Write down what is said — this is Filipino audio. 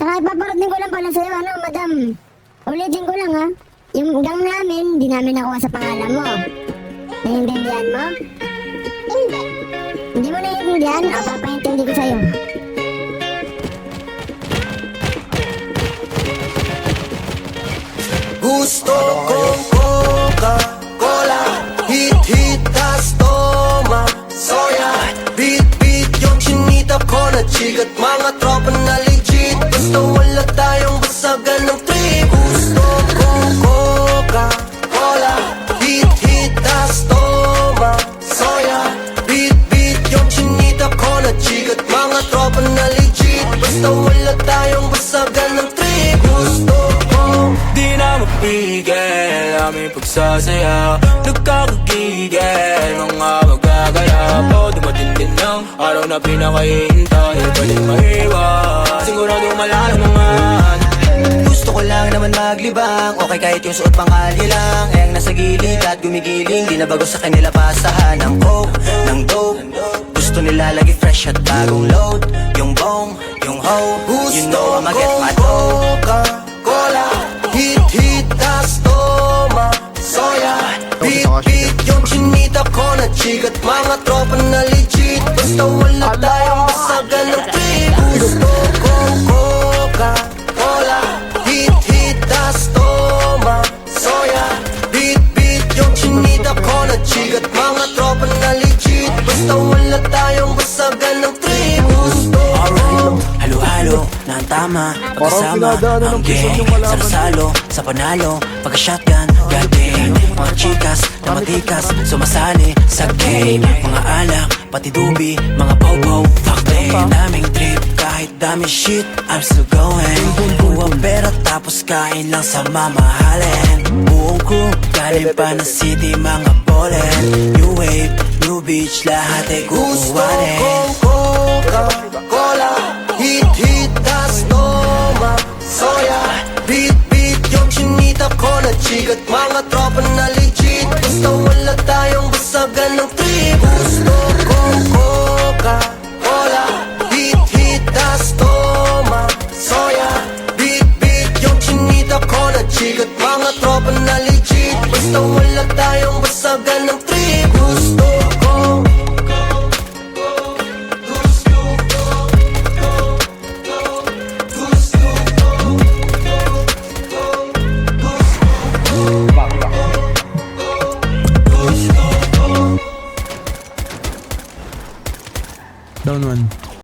Tsaka ipaparating ko lang pala sa'yo, ano, madam. Ulitin ko lang, ha. Yung gang namin, di namin nakuha sa pangalan mo. Naiintindihan mo? Hindi. Hindi mo naiintindihan? O, papaintindi ko sa'yo. Gusto kong Coca-Cola, hit-hit, tas toma, soya. Beat-beat yung chinita ko na chigat, mga tropa na legit. Basta wala tayong basagan ng trip. Gusto kong Coca-Cola, hit-hit, tas toma, soya. Beat-beat yung chinita ko na chigat, mga tropa na legit. Basta wala tayong basagan ng trip. Gusto kong di na mapigil aming pagsasaya. Nagkakagigil mga magagaya po. Dumating din ng araw na pinakahihintay. Pwedeng maiwan, sigurado malayo naman. gusto ko lang naman maglibang. Okay kahit yung suot pang alye lang. Ang nasa gilid at gumigiling, di na bago sa kanila pasahan ng coke, ng dope. Gusto nila lagi fresh at bagong load. Yung bong, yung hoe, you know I'ma get my dough. Coca-Cola, hit-hit, tas toma, soya. Beat-beat yung chinita ko na chigat, mga tropa na legit. Basta wala tayong basagan ng trip. Gusto kong Coca-Cola, hit-hit, tas toma, soya. Beat-beat yung chinita ko na chigat, mga tropa na legit. Basta wala tayong basagan ng trip. Gusto kong Halo-halo na ang tama, pagkasama ang gang. Sarasalo sa panalo, pagka-shotgun, gating. Mga chikas na matikas, sumasali sa game. Mga alak, pati dubi, mga popo. Fuck naming trip, kahit dami shit, I'm still going. Kuha pera tapos kain lang sa mamahalin. Buong crew, galing pa ng city, mga bolen. New wave, new beach, lahat ay gusto kukuhanin. kong Coca-Cola, hit-hit, tas toma, soya. Beat-beat yung chinita ko na chigat, mga tropa na legit. Basta wala tayong basagan ng trip. Gusto kong Coca-Cola, hit-hit, tas toma, soya. Beat-beat yung chinita ko na chigat, mga tropa na legit. Basta wala tayong basagan ng